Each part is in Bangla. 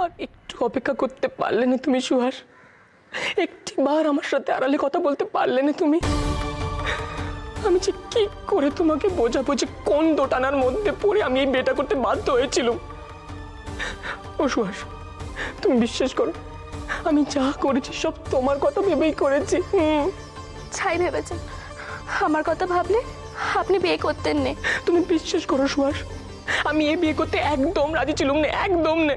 আর একটু অপেক্ষা করতে পারলে না তুমি সুহাস? একটি বার আমার সাথে আড়ালে কথা বলতে পারলে না তুমি? আমি যে কি করে তোমাকে বোঝাবো যে কোন দোটানার মধ্যে পড়ে আমি এই বিয়েটা করতে বাধ্য হয়েছিলাম। ও সুহাস, তুমি বিশ্বাস করো, আমি যা করেছি সব তোমার কথা ভেবেই করেছি। ছাই ভেবেছেন? আমার কথা ভাবলে আপনি বিয়ে করতেন না। তুমি বিশ্বাস করো সুহাস, আমি এই বিয়ে করতে একদম রাজি ছিলাম না, একদম না।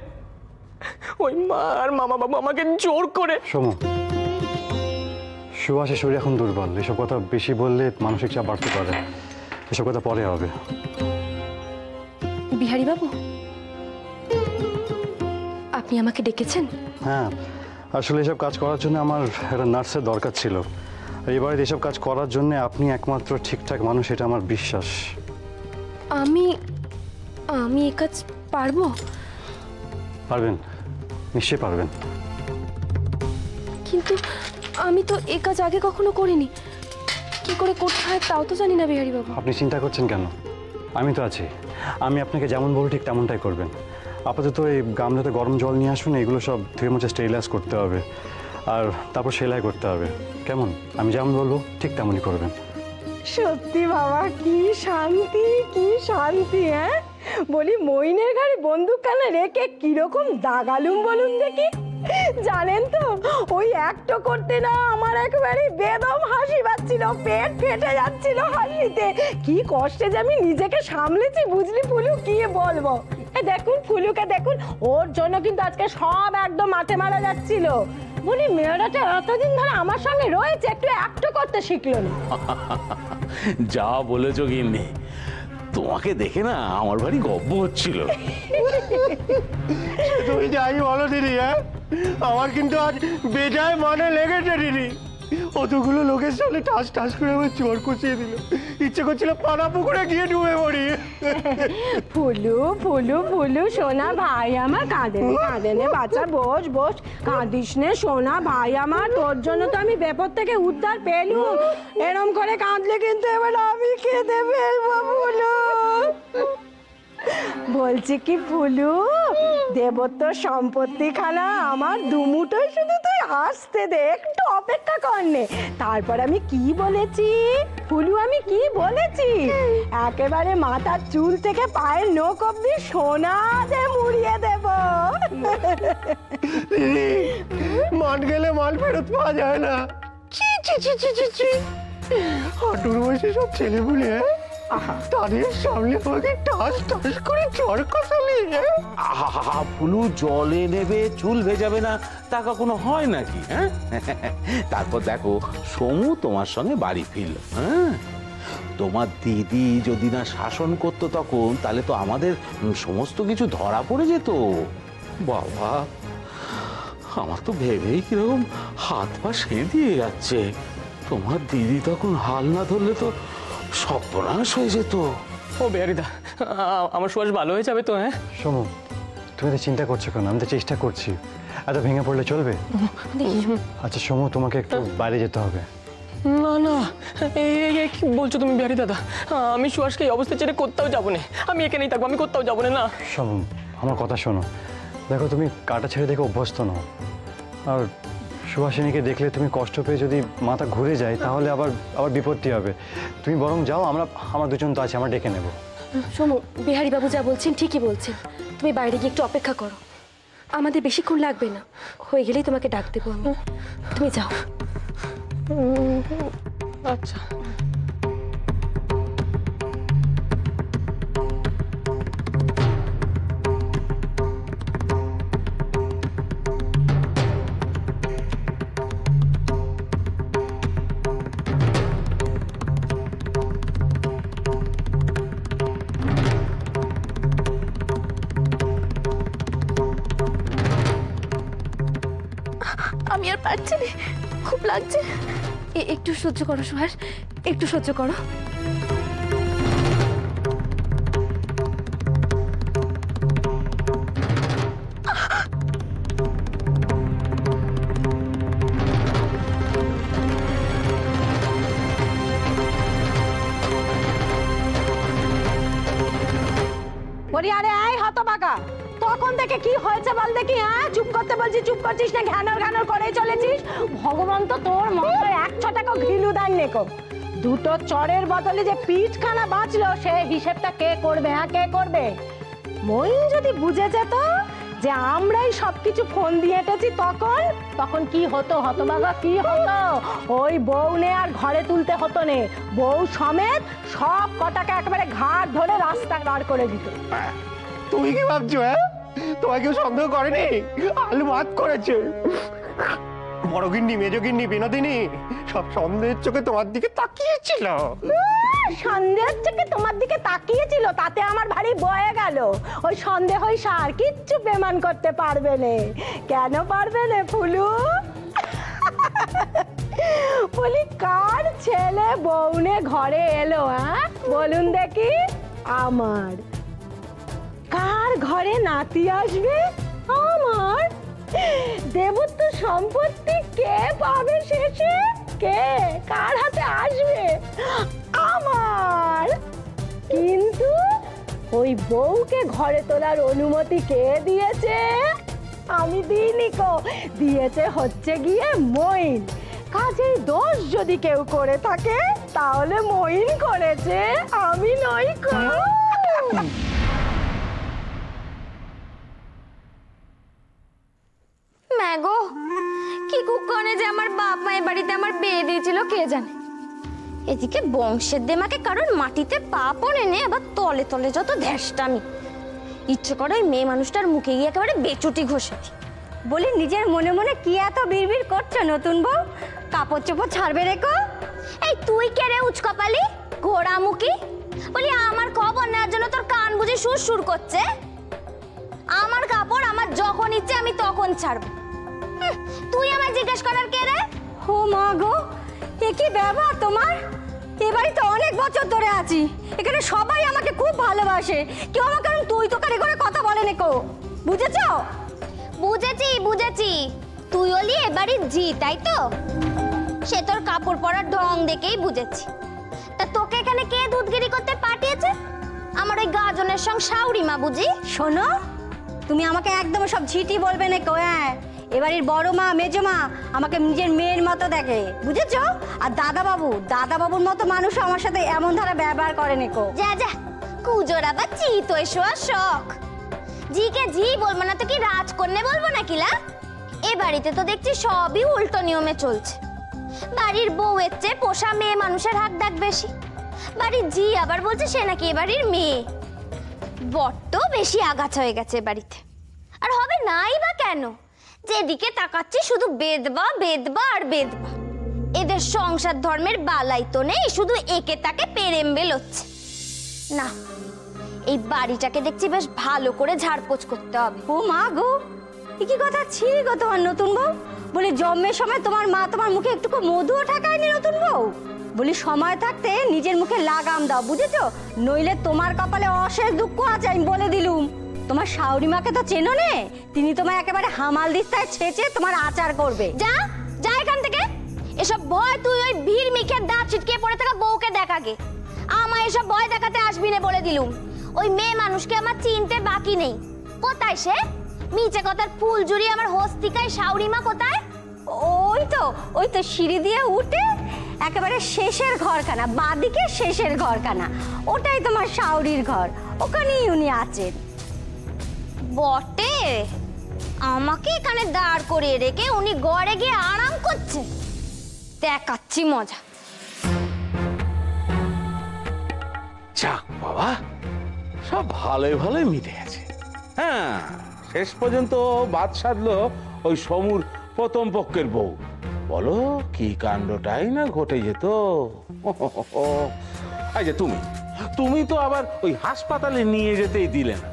ওই মা আর মামা বাবু আমাকে জোর করে। সমু, সুহাসের শরীর এখন দুর্বল, এসব কথা বেশি বললে মানসিক চাপ বাড়তে পারে। এসব কথা পরে হবে। বিহারী বাবু, আপনি আমাকে ডেকেছেন? হ্যাঁ, আসলে এসব কাজ করার জন্য আমার একটা নার্সের দরকার ছিল। এবারে এসব কাজ করার জন্য আপনি একমাত্র ঠিকঠাক মানুষ, এটা আমার বিশ্বাস। আমি আমি এই কাজ পারবো? পারবেন, নিশ্চয়ই পারবেন। কিন্তু আমি তো এই কাজ আগে কখনো করিনি, কি করে করতে হয় তাও তো জানি না বিহারী বাবু। আপনি চিন্তা করছেন কেন? আমি তো আছি। আমি আপনাকে যেমন বলবো ঠিক তেমনটাই করবেন। আপাতত এই গামলাতে গরম জল নিয়ে আসুন, এগুলো সব ধুয়ে মুছে স্টেরিলাইজ করতে হবে, আর তারপর সেলাই করতে হবে। কেমন? আমি যেমন বলবো ঠিক তেমনই করবেন। সত্যি বাবা, কি শান্তি, কি শান্তি। হ্যাঁ, বলি মইনের ঘাড়ে বন্দুক কানে রেখে কিরকম দাগালুম বলুন দেখি। জানেন তো, ওই অ্যাক্টও করতে না আমার একেবারে বেদম হাসি পাচ্ছিল, পেট ফেটে যাচ্ছিল হাসিতে। কি কষ্টে যে আমি নিজেকে সামলেছি বুঝলি ফুলু, কি বলবো। দেখুন ফুলুকে দেখুন, ওর জন্য কিন্তু আজকে সব একদম মাঠে মারা যাচ্ছিল। বলি মেয়েরাটা এতদিন ধরে আমার সঙ্গে রয়েছে, একটু অ্যাক্টও করতে শিখলো না। যা বলেছো গিন্নি, তোমাকে দেখে না আমার ভারী গব্ব হচ্ছিল। তুমি যাই বলো দিদি, হ্যাঁ আমার কিন্তু আজ বেজায় মনে লেগেছে দিদি। অতগুলো লোকের সামনে টাস টাস করে আমার চোর কষিয়ে দিল, ইচ্ছে করছিল পানা পুকুরে গিয়ে ডুবে পড়ি। ফুলু ফুলু ফুলু সোনা ভাই আমার, কাঁদে নে বাচ্চা, বস বস, কাঁদিস নে সোনা ভাই আমার, তোর জন্য তো আমি বিপদ থেকে উদ্ধার পেলুম। এরম করে কাঁদলে কিন্তু এবার আমি কেঁদে ফেলবো ফুলু। বলছি কি ফুলু, দেবত্ব সম্পত্তি খানা আমার দুমুটোই, শুধু তুই আসতে দে, একটু অপেক্ষা কর নে। তারপর আমি কি বলেছি ফুলু, আমি কি বলেছি, একেবারে মাথার চুল থেকে পায়ের নখ অব্দি সোনা দিয়ে মুড়িয়ে দেব। দিদি, মাঠ গেলে মাল ফেরত পাওয়া যায় না। চি চি চি চি চি চি, হাঁটুর বয়সে সব ছেলেপুলে তাদের সামনে আমাকে টাস টাস করে চর কষালি। আহা, ফুলু জলে নেবে চুল ভেজাবে না, তা কখনো হয় নাকি? হ্যাঁ, তারপর দেখো সমু তোমার সঙ্গে বাড়ি ফিরল। হ্যাঁ, তোমার দিদি যদি না শাসন করতো তখন, তাহলে তো আমাদের সমস্ত কিছু ধরা পড়ে যেত। বাবা, আমার তো ভেবেই কিরকম হাত পা সেঁধিয়ে যাচ্ছে। তোমার দিদি তখন হাল না ধরলে তো সর্বনাশ হয়ে যেত। ও বেয়ারিদা, আমার সুহাস ভালো হয়ে যাবে তো? হ্যাঁ সমু, তুমি তো চিন্তা করছো কেন? আমি তো চেষ্টা করছি। এত ভেঙে পড়লে চলবে? আচ্ছা সমু, তোমাকে একটু বাইরে যেতে হবে। না না, কি বলছো তুমি বিহারী দাদা? আমি সুহাসকে এই অবস্থা ছেড়ে কোথাও যাবো না, আমি এখানেই থাকবো, আমি কোথাও যাবো না। না সমু, আমার কথা শোনো। দেখো, তুমি কাটা ছেড়ে দেখে অভ্যস্ত নও, আর সুহাসিনীকে দেখলে তুমি কষ্ট পেয়ে যদি মাথা ঘুরে যায় তাহলে আবার বিপত্তি হবে। তুমি বরং যাও, আমরা দুজন তো আছি, আমরা ডেকে নেব। সমু, বিহারী বাবু যা বলছেন ঠিকই বলছেন, তুমি বাইরে গিয়ে একটু অপেক্ষা করো, আমাদের বেশিক্ষণ লাগবে না, হয়ে গেলেই তোমাকে ডাক দেবো আমি, তুমি যাও। আচ্ছা। আমি আর পারছি না, খুব লাগছে। একটু সহ্য করো সুহাস, একটু সহ্য করো। বলি আরে এই হতবাগা, তখন থেকে কি হয়েছে বল দেখি? হ্যাঁ, চুপ করতে বলছি চুপ করছিস না, ঘ্যানর ঘ্যানর করেই চলেছিস? ভগবান তো তোর মতো 100 টাকা ঘিলু দেন নেকো। দুটো চড়ের বদলে যে পিঠখানা বাঁচলো সে হিসেবটা কে করবে? হ্যাঁ, কে করবে? মইন যদি বুঝে যেত যে আমরাই সবকিছু ফোন দিয়ে এঁটেছি, তখন কি হতো হতবাগা, কি হতো? ওই বউ নে আর ঘরে তুলতে হতো নে, বউ সমেত সব কটাকে একেবারে ঘাট ধরে রাস্তায় বার করে দিত। তুমি কি ভাবছো? হ্যাঁ, তোমায় কেউ সন্দেহ করেনি? আলু ভাত করেছে। বড় গিন্নি, মেজ গিন্নি, বিনোদিনী সব সন্দেহের চোখে তোমার দিকে তাকিয়েছিল। সন্দেহের চোখে তোমার দিকে তাকিয়েছিল, তাতে আমার ভারী বয়ে গেল। ওই সন্দেহই সার, কিচ্ছু বেমান করতে পারবে না। কেন পারবে না ফুলু? বলি কার ছেলে বউনে ঘরে এলো? হ্যাঁ বলুন দেখি। আমার। কার ঘরে নাতি আসবে? আমার। দেবত্ব সম্পত্তি কে পাবে শেষে? কে কার হাতে আসবে? আমার। কিন্তু ওই বউকে ঘরে তোলার অনুমতি কে দিয়েছে? আমি দিইনি কো, দিয়েছে হচ্ছে গিয়ে মইন। কাজেই দোষ যদি কেউ করে থাকে তাহলে মইন করেছে, আমি নই কো। ম্যাগো, কি কুক্ষণে যে আমার বাপ মায়ের বাড়িতে আমার বিয়ে দিয়েছিল কে জানে। এদিকে বংশের দেমাকে কারণ মাটিতে পা পড়ে নে, আবার তলে তলে যত ধ্যাসটামি। ইচ্ছে করে ওই মেয়ে মানুষটার মুখে গিয়ে একেবারে বেচুটি ঘষে দিই। বলি নিজের মনে মনে কি এত বিড়বিড় করছো নতুন বউ? কাপড় চোপড় ছাড়বে রেখো। এই তুই কে রে উচকপালি ঘোড়ামুখী? বলি আমার খবর নেওয়ার জন্য তোর কান বুঝে সুর সুর করছে? আমার কাপড় আমার যখন ইচ্ছে আমি তখন ছাড়বো। তুই আমায় জিজ্ঞেস করার কে রে? ও মা গো, এ কি ব্যবহার তোমার? এ বাড়িতে অনেক বছর ধরে আছি, এখানে সবাই আমাকে খুব ভালোবাসে, কেউ আমাকে তুই তো করে কথা বলে না কো। বুঝেছো? বুঝেছি বুঝেছি, তুই ওলি এ বাড়ির জি, তাই তো? সে তোর কাপড় পরার ঢং দেখেই বুঝেছি। তা তোকে এখানে কে দুধগিরি করতে পাঠিয়েছে? আমার ওই গাজনের সঙ্গে শাউরি মা বুঝি? শোনো, তুমি আমাকে একদম সব ঝিটি বলবে না কো। হ্যাঁ, এবাড়ির বড় মা মেজো মা আমাকে নিজের মেয়ের মতো দেখে, বুঝেছো? আর দাদাবাবুর মতো মানুষ আমার সাথে এমন ধারা ব্যবহার করে না কো। যা যা, কুজোর আবার চিত শোয়ার শখ। জিকে জি বলবো না তো কি রাজকন্যা বলবো নাকি? লা, এ বাড়িতে তো দেখছি সবই উল্টো নিয়মে চলছে। বাড়ির বউয়ের চেয়ে পোষা মেয়ে মানুষের হাক ডাক বেশি। বাড়ির জি আবার বলছে সে নাকি এ বাড়ির মেয়ে। বড্ড বেশি আগাছা হয়ে গেছে বাড়িতে। আর হবে নাই বা কেন? যেদিকে তাকাচ্ছি শুধু বেদবা বেদবা আর বেদবা। এদের সংসার ধর্মের বালাই তো নেই, শুধু একে তাকে পেরেম্বেল হচ্ছে। না, এই বাড়িটাকে দেখছি বেশ ভালো করে ঝাড়পোছ করতে হবে। ও মা গো, কি কথা ছিঁড়ি গো তোমার নতুন বউ? বলি জন্মের সময় তোমার মা তোমার মুখে একটুকু মধুও ঠাকায়নি নতুন বউ? বলি সময় থাকতে নিজের মুখে লাগাম দাও, বুঝেছো? নইলে তোমার কপালে অশেষ দুঃখ আছে, আমি বলে দিলুম। তোমার শাউরি মাকে তো চেনো নে, তিনি তোমায় একেবারে হামাল দিস্তায় ছেঁচে তোমার আচার করবে। যা যা এখান থেকে। এসব ভয় তুই ওই ভিড় মিখে দাঁত ছিটকে পড়ে থাকা বউকে দেখাগে। আমায় এসব ভয় দেখাতে আসবি না বলে দিলুম। ওই মেয়ে মানুষকে আমার চিনতে বাকি নেই। কোথায় সে? মিছে কথার ফুল জুড়ি আমার হস্তিকায় শাউরি মা কোথায়? ওই তো সিঁড়ি দিয়ে উঠে একেবারে শেষের ঘরখানা, বাদিকে শেষের ঘরখানা, ওটাই তোমার শাউরির ঘর, ওখানেই উনি আছেন। বটে, আমাকে এখানে দাঁড় করিয়ে রেখে উনি ঘরে গিয়ে আরাম করছে। দেখাচ্ছি মজা। যাক বাবা, সব ভালোই ভালোই মিটে গেছে। হ্যাঁ, শেষ পর্যন্ত বাদ সাধলো ওই সমুর প্রথম পক্ষের বউ। বলো কি কাণ্ডটাই না ঘটে যেত। এই যে তুমি তো আবার ওই হাসপাতালে নিয়ে যেতেই দিলে না।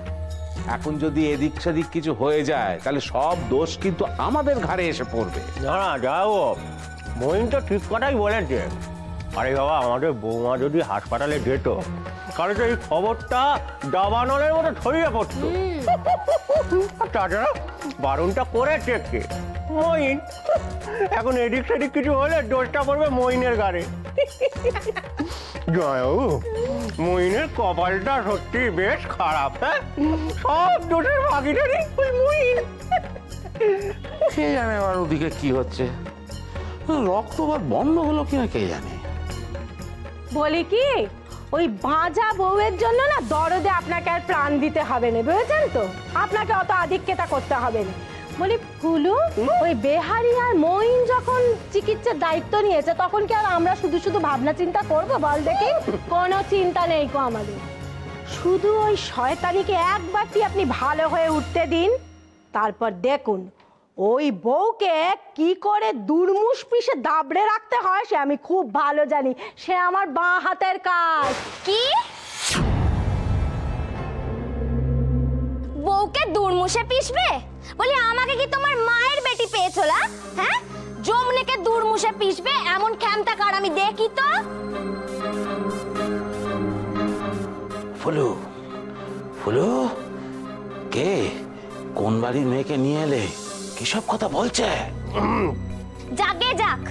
এখন যদি এদিক সেদিক কিছু হয়ে যায় তাহলে সব দোষ কিন্তু আমাদের ঘাড়ে এসে পড়বে। না না, যাও, মইন তো ঠিক কথাই বলেছে। আরে বাবা, আমাদের বৌমা যদি হাসপাতালে যেত তাহলে তো এই খবরটা দাবানলের মতো ছড়িয়ে পড়তো। তাছাড়া বারণটা করেছে কে? মইন। এখন এদিক সেদিক কিছু হলে দোষটা পড়বে মইনের ঘাড়ে। জয়বাবু, মইনের কপালটা সত্যি বেশ খারাপ। হ্যাঁ, সব দোষের ভাগিদারি ওই মইন। কে জানে আবার ওদিকে কি হচ্ছে, রক্তপাত বন্ধ হলো কিনা কে জানে। বলি কি, ওই বাঁজা বউয়ের জন্য না দরদে আপনাকে আর প্রাণ দিতে হবে না, বুঝেছেন তো? আপনাকে অত আধিক্যতা করতে হবে না। বলি ফুলু, ওই বেহারি আর মইন যখন চিকিৎসার দায়িত্ব নিয়েছে তখন কি আর আমরা শুধু শুধু ভাবনা চিন্তা করবো? বল দেখি, কোনো চিন্তা নেই কো আমাদের। শুধু ওই শয়তানিকে একবারটি আপনি ভালো হয়ে উঠতে দিন, তারপর দেখুন ওই বউকে কি করে দুর্মুষ পিষে দাবড়ে রাখতে হয় সে আমি খুব ভালো জানি। সে আমার বাঁ হাতের কাজ। কি বউকে দুর্মুষে পিষবে? বলি আমাকে কি তোমার মায়ের বেটি পেয়েছো না? হ্যাঁ, জমনেকে দুর্মুষে পিষবে এমন ক্ষমতা কার আমি দেখি তো। ফুলু, ফুলু, কে কোন বাড়ির মেয়েকে নিয়ে এলে? কিসব কথা বলছে? যাকে যাক,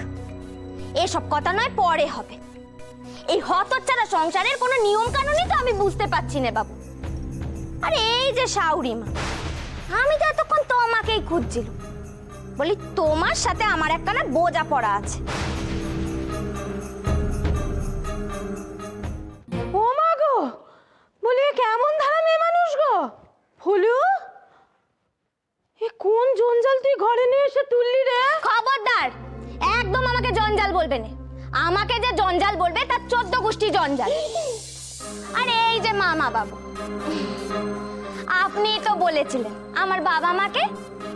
এসব কথা নয় পরে হবে। এই হতচ্ছাড়া সংসারের কোনো নিয়ম কানুনই তো আমি বুঝতে পারছি না বাবু। আরে এই যে শাউরিমা, আমি তো এতক্ষণ তোমাকেই খুঁজছিল। বলি তোমার সাথে আমার একখানা বোঝা পড়া আছে। ও মা গো, বলি এ কেমন ধারা মেয়ে মানুষ গো? ফুলু, এ কোন জঞ্জাল তুই ঘরে নিয়ে এসে তুললি রে? খবরদার, একদম আমাকে জঞ্জাল বলবে না। আমাকে যে জঞ্জাল বলবে তার 14 গোষ্ঠী জঞ্জাল। আরে এই যে মামা বাবু, আপনি তো বলেছিলেন আমার বাবা মাকে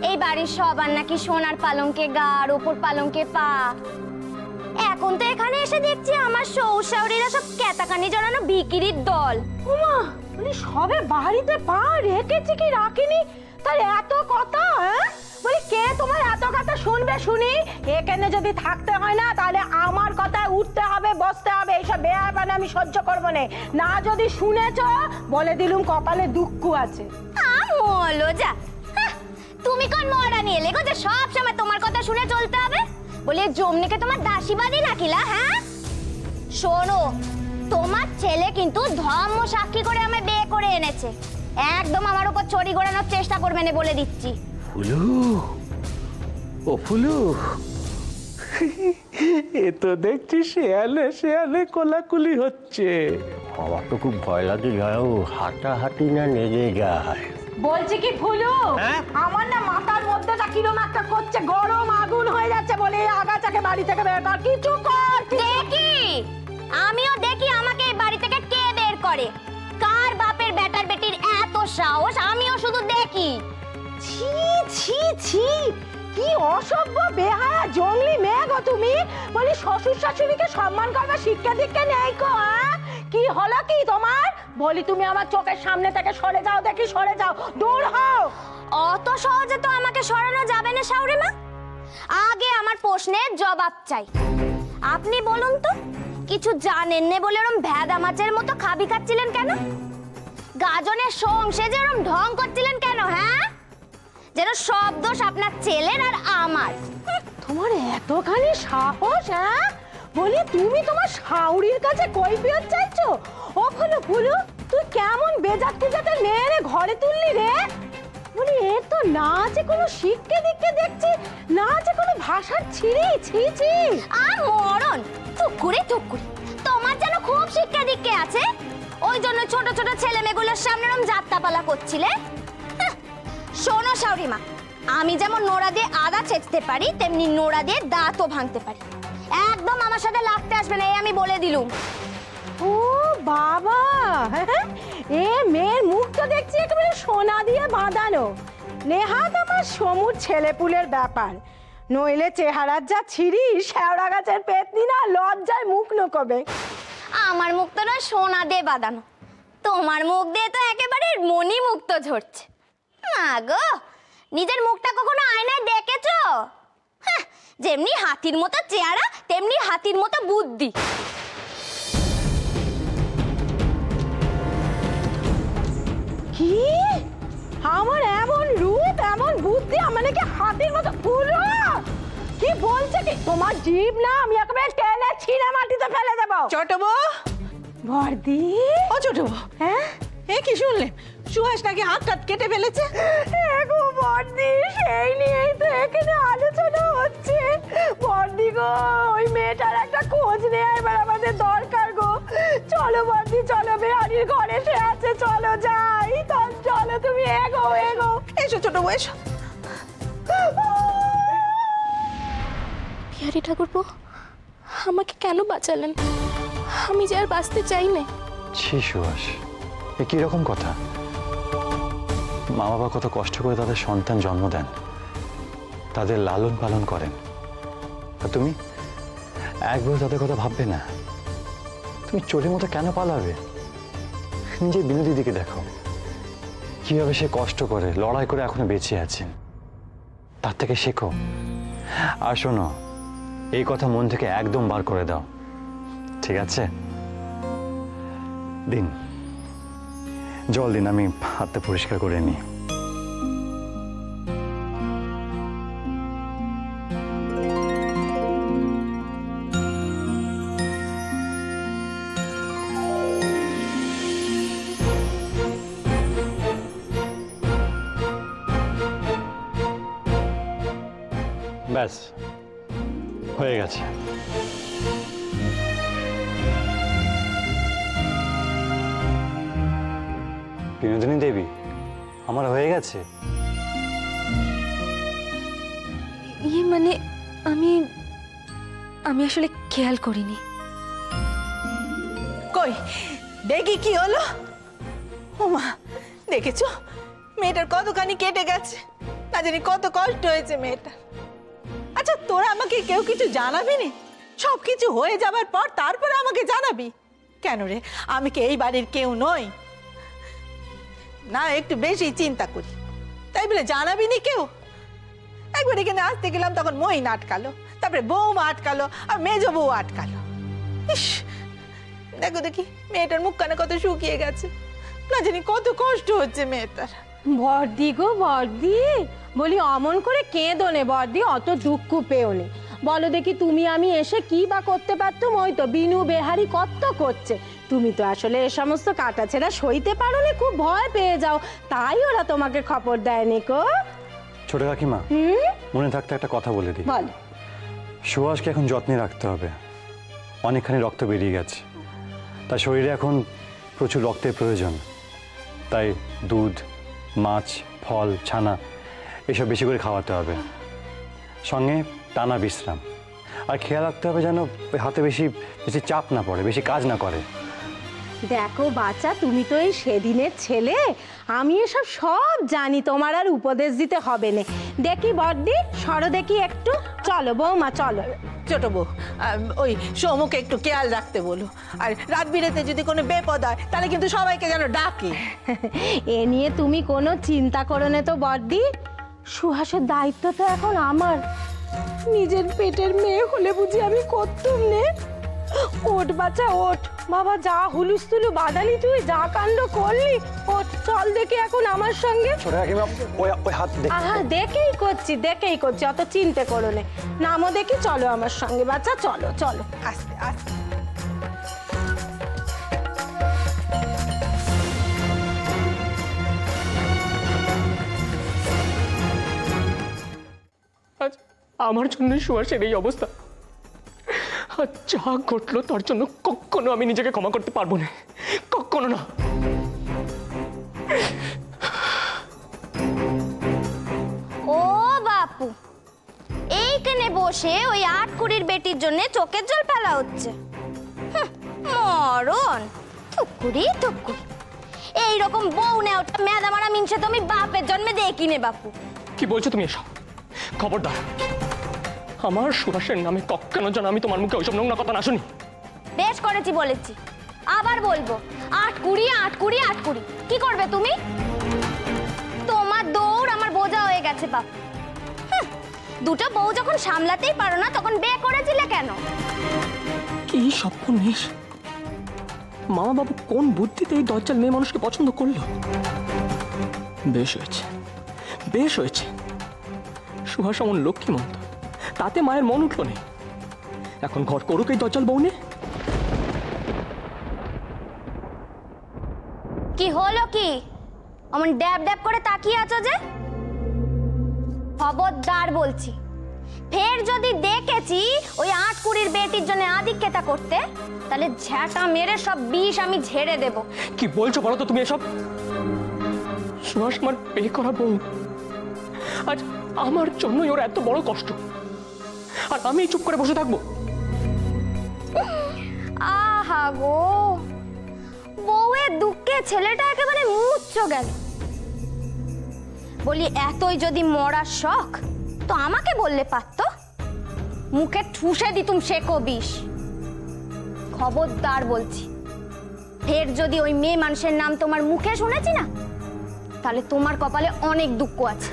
এই বাড়ির সবার নাকি সোনার পালঙ্কে গা আর ওপর পালঙ্কে পা। এখন তো এখানে এসে দেখছি আমার শ্বশুরাউরিরা সব কেতাকানি জড়ানো বিক্রির দল। ওমা, বলি সবে বাড়িতে পা রেখেছি কি রাখিনি, তার এত কথা? হ্যাঁ, বলি কে তোমার এত কথা শুনবে শুনি? এখানে যদি থাকতে হয় না তাহলে আমার কথায় উঠতে হবে, বসতে হবে। এইসব বেয়াবান আমি সহ্য করবো না। যদি শুনেছ বলে দিলুম কপালে দুঃখ আছে। আমলো যা, তুমি কোন মহারানী এলে গো যে সব সময় তোমার কথা শুনে চলতে হবে? বলে জমনিকে তোমার দাসীবাদী নাকিলা? হ্যাঁ শোনো, তোমার ছেলে কিন্তু ধর্ম সাক্ষী করে আমায় বিয়ে করে এনেছে। একদম আমার উপর ছড়ি ঘোরানোর চেষ্টা করবে না বলে দিচ্ছি। ফুলু, ও ফুলু, এ তো দেখছি শেয়ালে শেয়ালে কোলাকুলি হচ্ছে। আমার তো খুব ভয় লাগে জয়বাবু, হাঁটাহাঁটি না লেগে যায়। বলছি কি ফুলু, আমার না মাথার মধ্যেটা কিরম একটা করছে, গরম আগুন হয়ে যাচ্ছে। বলে এই আগাছাকে বাড়ি থেকে বের কর, কিছু কর। দেখি, আমিও দেখি আমাকে এই বাড়ি থেকে কে বের করে। কার বাপের বেটার বেটির এত সাহস, আমিও শুধু দেখি। ছি ছি ছি, কি অসভ্য বেহায়া জঙ্গলি মেয়ে গো তুমি। বলি শ্বশুর শাশুড়িকে সম্মান করবার শিক্ষা দীক্ষা নেই গো। কি হলো কি তোমার? বলি তুমি আমার চোখের সামনে থেকে সরে যাও দেখি, সরে যাও, দূর হও। অত সহজে তো আমাকে সরানো যাবে না শাউরিমা। আগে আমার প্রশ্নের জবাব চাই। আপনি বলুন তো, কিছু জানেন না বলে এরকম ভেদা মাছের মতো খাবি খাচ্ছিলেন কেন? গাজনের সংসে যে এরকম ঢং করছিলেন কেন? হ্যাঁ, যেন সব দোষ আপনার ছেলের আর আমার। তোমার এতখানি সাহস? হ্যাঁ, বলি তুমি তোমার শাউরির কাছে কৈফিয়ত চাইছো? ও ফুলু, ফুলু তুই কেমন বেজাত কুজাতে মেয়ে রে ঘরে তুললি রে? বলি এ তো না আছে কোনো শিক্ষা দীক্ষা দেখছি, না আছে কোনো ভাষার ছিঁড়ি। ছি ছি, আর মরণ, টুকুরে টুকুরে। তোমার যেন খুব শিক্ষা দীক্ষা আছে, ওই জন্য ছোট ছোট ছেলে মেয়েগুলোর সামনে এরকম যাত্রাপালা করছিলে। শোনো শাউরিমা, আমি যেমন নোড়া দিয়ে আদা ছেঁচতে পারি, তেমনি নোড়া দিয়ে দাঁতও ভাঙতে পারি। একদম আমার সাথে লাগতে আসবে না, এই আমি বলে দিলুম। ও বাবা, এ মেয়ের মুখ তো দেখছি একেবারে সোনা দিয়ে বাঁধানো। নেহাত আমার সমুর ছেলেপুলের ব্যাপার, নইলে চেহারার যা ছিঁড়ি, শেওড়া গাছের পেতনি না লজ্জায় মুখ নোকবে। আমার মুখ তো না সোনা দিয়ে বাঁধানো, তোমার মুখ দিয়ে তো একেবারে মণি মুক্ত ঝরছে। মা গো, নিজের মুখটা কখনো আয়নায় দেখেছো? যেমনি হাতির মতো চেহারা, তেমনি হাতির মতো বুদ্ধি। কি আমার এমন রূপ, এমন বুদ্ধি, আমার নাকি হাতির মতো? ফুলু কি বলছে কি? তোমার জিভ না আমি একেবারে টেনে ছিঁড়ে মাটিতে ফেলে দেবো। ছোট বউ, বর্দি ও ছোট বউ, হ্যাঁ এ কি শুনলে? সুহাস নাকি হাত টাত কেটে ফেলেছে। গো বর্দি, সেই নিয়েই তো এখানে আলোচনা হচ্ছে। বর্দি গো, ওই মেয়েটার একটা খোঁজ নেওয়া এবার আমাদের দরকার গো। চলো বর্দি, চলো, বেহারির ঘরে সে আছে, চলো যাই। চলো তুমি, এগো এগো। এসো ছোট বউ, এসো। বিহারি ঠাকুরপো, আমাকে কেন বাঁচালেন? আমি যে আর বাঁচতে চাই না। ছি সুহাস, এ কিরকম কথা? মা বাবা কত কষ্ট করে তাদের সন্তান জন্ম দেন, তাদের লালন পালন করেন, আর তুমি একবার তাদের কথা ভাববে না? তুমি চোরের মতো কেন পালাবে? নিজের বিনু দিদিকে দেখো, কিভাবে সে কষ্ট করে লড়াই করে এখনো বেঁচে আছেন। তার থেকে শেখো। আর শোনো, এই কথা মন থেকে একদম বার করে দাও, ঠিক আছে? দিন, জল দিন, আমি হাতটা পরিষ্কার করে নিই। ব্যাস, হয়ে গেছে। বিনোদিনী দেবী, আমার হয়ে গেছে। মানে আমি আসলে খেয়াল করিনি। কই দেখি কি হলো। ওমা, দেখেছো মেয়েটার কতখানি কেটে গেছে, না জানি কত কষ্ট হয়েছে মেয়েটার। আচ্ছা, তোরা আমাকে কেউ কিছু জানাবি নি? সব কিছু হয়ে যাবার পর তারপরে আমাকে জানাবি কেন রে? আমি কি এই বাড়ির কেউ নই? না, একটু বেশি চিন্তা করি তাই বলে জানাবি নি কেউ? একবার এখানে আসতে গেলাম, তখন মহিন আটকালো, তারপরে বৌমা আটকালো, আর মেজ বউ আটকালো। ইস, দেখো দেখি মেয়েটার মুখ কানে কত শুকিয়ে গেছে, না জানি কত কষ্ট হচ্ছে মেয়েটার। বর্দি গো বর্দি, বলি অমন করে কেঁদো নে বর্দি, অত দুঃখ পেও নে। বলো দেখি, তুমি আমি এসে কি বা করতে পারতাম? ওই তো বিনু বেহারি কত করছে। তুমি তো আসলে এ সমস্ত কাটাছেড়া সইতে পারো না, খুব ভয় পেয়ে যাও, তাই ওরা তোমাকে খবর দেয়নি কো। ছোট কাকিমা, মনে থাকতে একটা কথা বলে দিই। বল। সুহাসকে এখন যত্নে রাখতে হবে, অনেকখানি রক্ত বেরিয়ে গেছে, তার শরীরে এখন প্রচুর রক্তের প্রয়োজন। তাই দুধ, মাছ, ফল, ছানা এসব বেশি করে খাওয়াতে হবে, সঙ্গে টানা বিশ্রাম। আর খেয়াল রাখতে হবে যেন ওই হাতে বেশি বেশি চাপ না পড়ে, বেশি কাজ না করে। দেখো বাচ্চা, তুমি তো এই সেদিনের ছেলে, আমি এসব সব জানি, তোমার আর উপদেশ দিতে হবে না। দেখি বর্দি, সরো দেখি একটু। চলো বৌমা, চলো। ছোট বউ, ওই সৌমুকে একটু খেয়াল রাখতে বলো, আর রাত বিরেতে যদি কোনো বেপদ হয় তাহলে কিন্তু সবাইকে যেন ডাকে। এ নিয়ে তুমি কোনো চিন্তা করো না তো বর্দি, সুহাসের দায়িত্ব তো এখন আমার। নিজের পেটের মেয়ে হলে বুঝি আমি করতুম নে? ওঠ বাচ্চা ওঠ, বাবা যা হুলুস্থুলু বাদালি, তুই যা কাণ্ড করলি, ওঠ, চল দেখি এখন আমার সঙ্গে। ছোট কাকিমা, ওই হাত দেখে। আহা, দেখেই করছি, অত চিন্তা করো না। নামও দেখি, চলো আমার সঙ্গে বাচ্চা, চলো চলো। আস্তে আস্তে। আজ আমার জন্য সুহাসের এই অবস্থা। আর যা ঘটলো তার জন্য কখনো আমি নিজেকে ক্ষমা করতে পারবো না, কখনো না। ও বাপু, এইখানে বসে ওই 8 কুড়ির বেটির জন্য চোখের জল ফেলা হচ্ছে। মরণ, থুকুরি থুকুরি। এইরকম বউ নেওয়া মেদা মারা মিনসে তো আমি বাপের জন্মে দেখি নে বাপু। কি বলছো তুমি এসব? খবরদার, আমার সুহাসের নামে কখনো যেন আমি তোমার মুখে ওইসব নোংরা কথা না শুনি। বেশ করেছি, বলেছি, আবার বলবো। 8 কুড়ি 8 কুড়ি 8 কুড়ি। কি করবে তুমি? তোমার দৌড় আমার বোঝা হয়ে গেছে বাপ। দুটো বউ যখন সামলাতেই পারো না, তখন বিয়ে করেছিলে কেন? কি সর্বনেশ! মা বাবু কোন বুদ্ধিতে এই দজ্জাল মেয়ে মানুষকে পছন্দ করলো? বেশ হয়েছে, বেশ হয়েছে। সুহাস এমন লক্ষ্মীমন্ত, তাতে মায়ের মন উঠল নেই। এখন ঘর করুক এই দজ্জাল বউ নিয়ে। কি অমন ড্যাব ড্যাব করে তাকিয়ে আছো যে? খবরদার বলছি, ফের যদি দেখেছি ওই 8-20 বেটির জন্য আদিক্ষেতা করতে, তাহলে ঝ্যাটা মেরে সব বিষ আমি ঝেড়ে দেব। কি বলছো বলো তো তুমি এসব? সুহাস আমার বিয়ে করা বউ, আজ আমার জন্যই ওর এত বড় কষ্ট, আর আমি চুপ করে বসে থাকবো? আহা গো, বউয়ের দুঃখে ছেলেটা একেবারে মুচ্ছ গেল। বলি এতই যদি মরার শখ তো আমাকে বললে পারতো, মুখে ঠুসে দিতুম শেকো বিষ। খবরদার বলছি, ফের যদি ওই মেয়ে মানুষের নাম তোমার মুখে শুনেছি না, তাহলে তোমার কপালে অনেক দুঃখ আছে।